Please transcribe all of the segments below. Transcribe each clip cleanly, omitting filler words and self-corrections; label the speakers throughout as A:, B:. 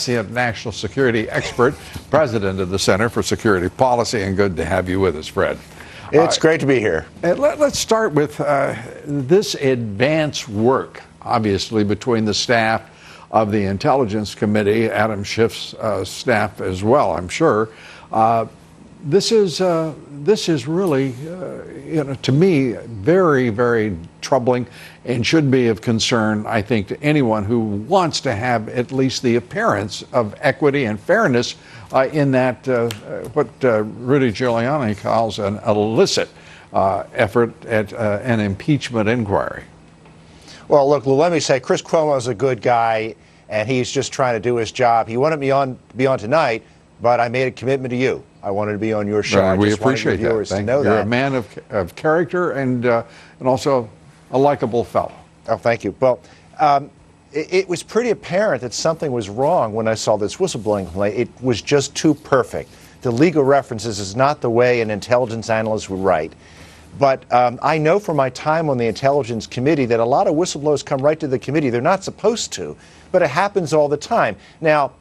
A: prescient national security expert, president of the Center for Security Policy, and good to have you with us, Fred.
B: It's great to be here.
A: Let's start with this advance work, obviously, between the staff of the Intelligence Committee, Adam Schiff's staff as well, I'm sure. This is really, to me, very, very troubling and should be of concern, I think, to anyone who wants to have at least the appearance of equity and fairness in that what Rudy Giuliani calls an illicit effort at an impeachment inquiry.
B: Well, look, let me say, Chris Cuomo is a good guy, and he's just trying to do his job. He wanted me to be on tonight, but I made a commitment to you. I wanted to be on your show.
A: We appreciate that. You're a man of character and also a likable fellow.
B: Oh, thank you. Well, it was pretty apparent that something was wrong when I saw this whistleblowing complaint. It was just too perfect. The legal references is not the way an intelligence analyst would write. But I know from my time on the Intelligence Committee that a lot of whistleblowers come right to the committee. They're not supposed to, but it happens all the time. Now,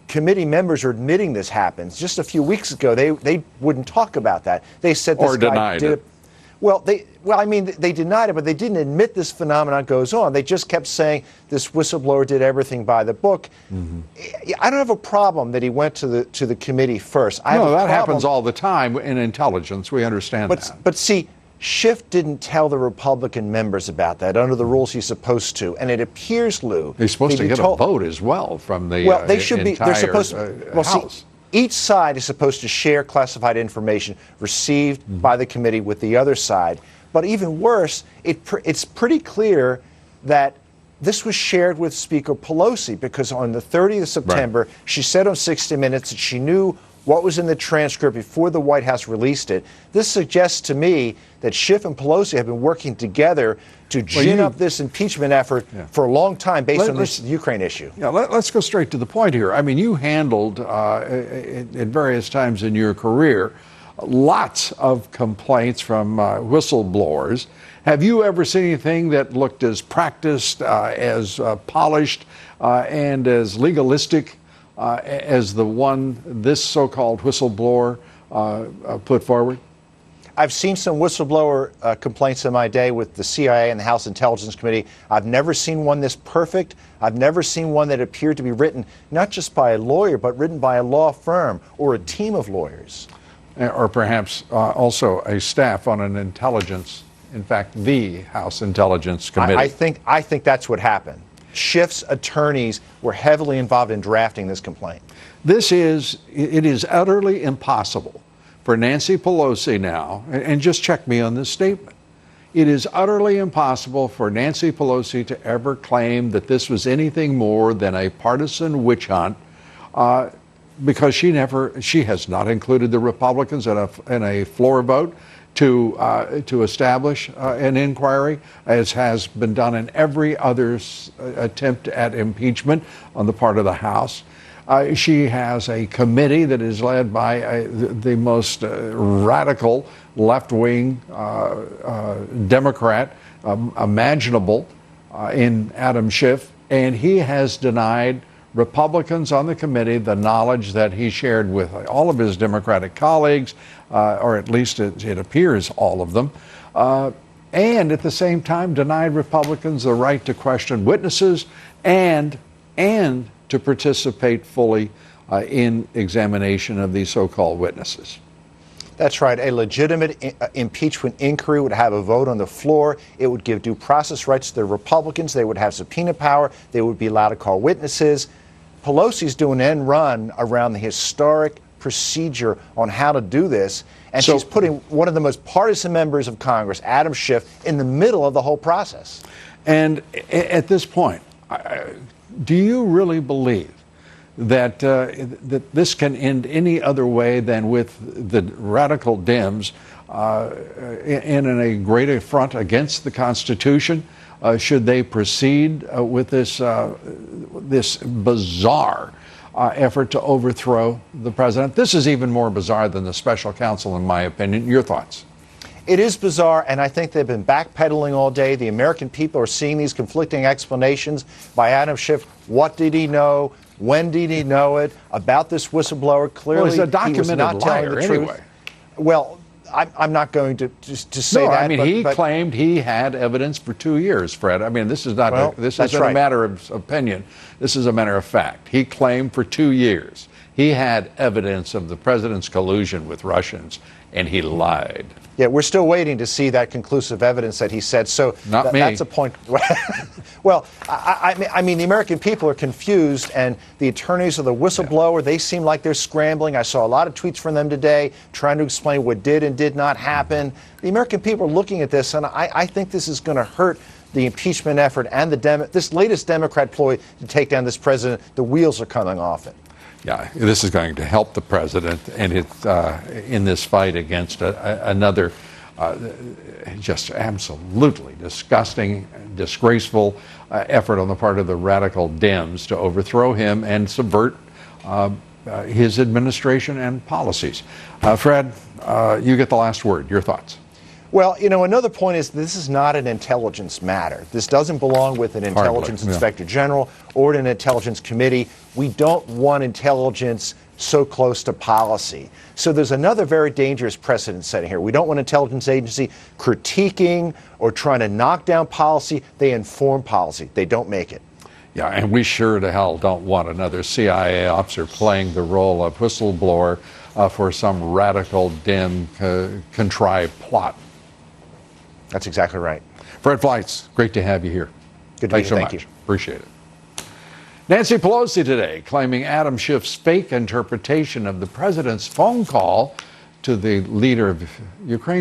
B: committee members are admitting this happens. Just a few weeks ago, they wouldn't talk about that. They said this guy did it. Well, they denied it, but they didn't admit this phenomenon goes on. They just kept saying this whistleblower did everything by the book. Mm-hmm. I don't have a problem that he went to the committee first.
A: No, that happens all the time in intelligence. We understand that.
B: But see, Schiff didn't tell the Republican members about that under the rules he's supposed to, and it appears, Lou,
A: he's supposed to get a vote as well from the
B: House. Each side is supposed to share classified information received by the committee with the other side. But even worse, it's pretty clear that this was shared with Speaker Pelosi, because on the 30th of September, she said on 60 Minutes that she knew what was in the transcript before the White House released it. This suggests to me that Schiff and Pelosi have been working together to gin up this impeachment effort for a long time based on this Ukraine issue.
A: Yeah, let's go straight to the point here. I mean, you handled at various times in your career lots of complaints from whistleblowers. Have you ever seen anything that looked as practiced, as polished, and as legalistic as the one this so-called whistleblower put forward?
B: I've seen some whistleblower complaints in my day with the CIA and the House Intelligence Committee. I've never seen one this perfect. I've never seen one that appeared to be written not just by a lawyer, but written by a law firm or a team of lawyers.
A: Or perhaps also a staff on an intelligence, in fact, the House Intelligence Committee.
B: I think that's what happened. Schiff's attorneys were heavily involved in drafting this complaint.
A: It is utterly impossible for Nancy Pelosi now, and just check me on this statement, it is utterly impossible for Nancy Pelosi to ever claim that this was anything more than a partisan witch hunt, because she has not included the Republicans in a floor vote to establish an inquiry, as has been done in every other attempt at impeachment on the part of the House. She has a committee that is led by the most radical left-wing Democrat imaginable in Adam Schiff, and he has denied Republicans on the committee the knowledge that he shared with all of his Democratic colleagues, or at least it appears all of them, and at the same time denied Republicans the right to question witnesses and to participate fully in examination of these so-called witnesses.
B: That's right. A legitimate impeachment inquiry would have a vote on the floor. It would give due process rights to the Republicans. They would have subpoena power. They would be allowed to call witnesses. Pelosi's doing an end run around the historic procedure on how to do this, and she's putting one of the most partisan members of Congress, Adam Schiff, in the middle of the whole process.
A: And at this point, do you really believe that that this can end any other way than with the radical Dems in a great affront against the Constitution? Should they proceed with this bizarre effort to overthrow the president? This is even more bizarre than the special counsel, in my opinion. Your thoughts?
B: It is bizarre, and I think they've been backpedaling all day. The American people are seeing these conflicting explanations by Adam Schiff. What did he know? When did he know it? About this whistleblower, clearly
A: well, he's a
B: he was
A: documented
B: not telling
A: liar
B: the truth.
A: anyway.
B: Well, I'm not going to say
A: No,
B: that.
A: I mean, he claimed he had evidence for 2 years, Fred. I mean, this is not
B: Well,
A: this
B: that's
A: isn't
B: right.
A: a matter of opinion. This is a matter of fact. He claimed for 2 years he had evidence of the president's collusion with Russians, and he lied.
B: Yeah, we're still waiting to see that conclusive evidence that he said. So
A: Not me.
B: That's a point. Well, I mean, the American people are confused, and the attorneys of the whistleblower, they seem like they're scrambling. I saw a lot of tweets from them today trying to explain what did and did not happen. The American people are looking at this, and I think this is going to hurt the impeachment effort and this latest Democrat ploy to take down this president. The wheels are coming off it.
A: Yeah, this is going to help the president and in this fight against another just absolutely disgusting, disgraceful effort on the part of the radical Dems to overthrow him and subvert his administration and policies. Fred, you get the last word. Your thoughts?
B: Well, you know, another point is this is not an intelligence matter. This doesn't belong with an intelligence inspector general or an intelligence committee. We don't want intelligence so close to policy. So there's another very dangerous precedent setting here. We don't want an intelligence agency critiquing or trying to knock down policy. They inform policy. They don't make it.
A: Yeah, and we sure to hell don't want another CIA officer playing the role of whistleblower for some radical dim contrived plot.
B: That's exactly right.
A: Fred Fleitz, great to have you here.
B: Good to
A: Thanks
B: be here.
A: so
B: Thank
A: much.
B: you.
A: Appreciate it. Nancy Pelosi today claiming Adam Schiff's fake interpretation of the president's phone call to the leader of Ukraine